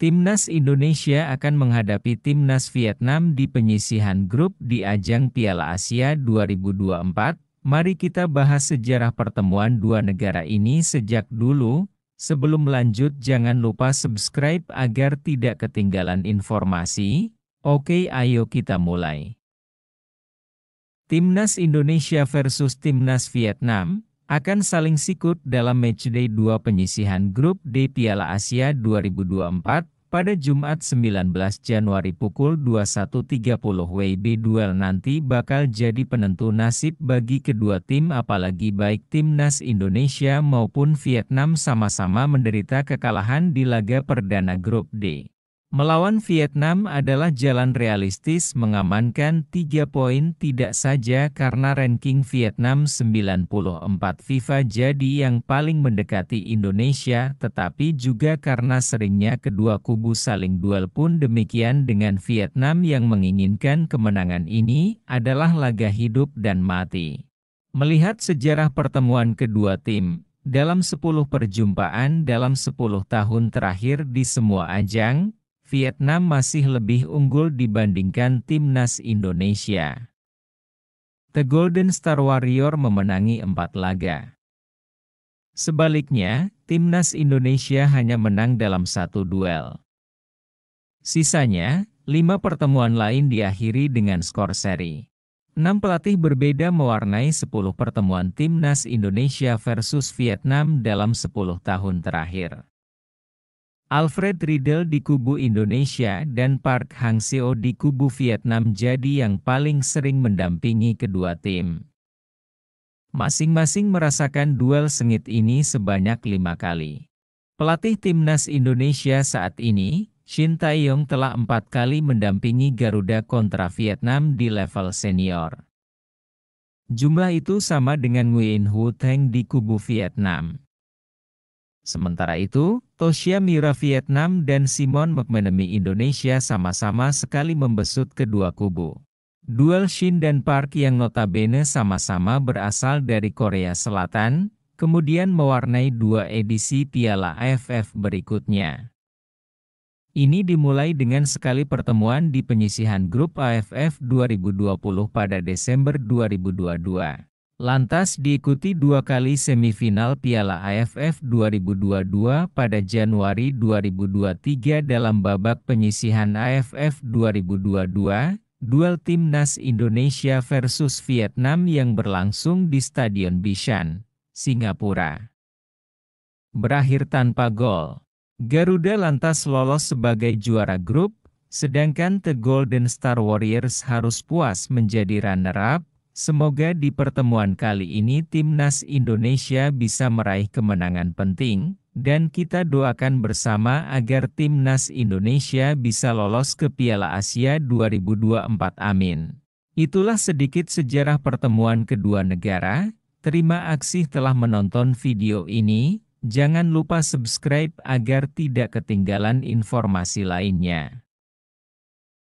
Timnas Indonesia akan menghadapi Timnas Vietnam di penyisihan grup di ajang Piala Asia 2024. Mari kita bahas sejarah pertemuan dua negara ini sejak dulu. Sebelum lanjut, jangan lupa subscribe agar tidak ketinggalan informasi. Oke, ayo kita mulai. Timnas Indonesia versus Timnas Vietnam akan saling sikut dalam matchday 2 penyisihan grup D Piala Asia 2024 pada Jumat 19 Januari pukul 21.30 WIB. Duel nanti bakal jadi penentu nasib bagi kedua tim, apalagi baik Timnas Indonesia maupun Vietnam sama-sama menderita kekalahan di laga perdana grup D. Melawan Vietnam adalah jalan realistis mengamankan 3 poin, tidak saja karena ranking Vietnam 94 FIFA jadi yang paling mendekati Indonesia, tetapi juga karena seringnya kedua kubu saling duel. Pun demikian dengan Vietnam yang menginginkan kemenangan ini adalah laga hidup dan mati. Melihat sejarah pertemuan kedua tim, dalam 10 perjumpaan dalam 10 tahun terakhir di semua ajang, Vietnam masih lebih unggul dibandingkan Timnas Indonesia. The Golden Star Warrior memenangi 4 laga. Sebaliknya, Timnas Indonesia hanya menang dalam 1 duel. Sisanya, 5 pertemuan lain diakhiri dengan skor seri. 6 pelatih berbeda mewarnai 10 pertemuan Timnas Indonesia versus Vietnam dalam 10 tahun terakhir. Alfred Riedel di kubu Indonesia dan Park Hang-seo di kubu Vietnam jadi yang paling sering mendampingi kedua tim. Masing-masing merasakan duel sengit ini sebanyak 5 kali. Pelatih Timnas Indonesia saat ini, Shin Tae-yong, telah 4 kali mendampingi Garuda kontra Vietnam di level senior. Jumlah itu sama dengan Nguyen Hu Thanh di kubu Vietnam. Sementara itu, Toshia Miura Vietnam dan Simon McManamy Indonesia sama-sama sekali membesut kedua kubu. Duel Shin dan Park yang notabene sama-sama berasal dari Korea Selatan, kemudian mewarnai 2 edisi Piala AFF berikutnya. Ini dimulai dengan sekali pertemuan di penyisihan grup AFF 2020 pada Desember 2022. Lantas diikuti 2 kali semifinal Piala AFF 2022 pada Januari 2023 dalam babak penyisihan AFF 2022, duel Timnas Indonesia versus Vietnam yang berlangsung di Stadion Bishan, Singapura. Berakhir tanpa gol. Garuda lantas lolos sebagai juara grup, sedangkan The Golden Star Warriors harus puas menjadi runner-up. Semoga di pertemuan kali ini Timnas Indonesia bisa meraih kemenangan penting, dan kita doakan bersama agar Timnas Indonesia bisa lolos ke Piala Asia 2024. Amin. Itulah sedikit sejarah pertemuan kedua negara. Terima kasih telah menonton video ini. Jangan lupa subscribe agar tidak ketinggalan informasi lainnya.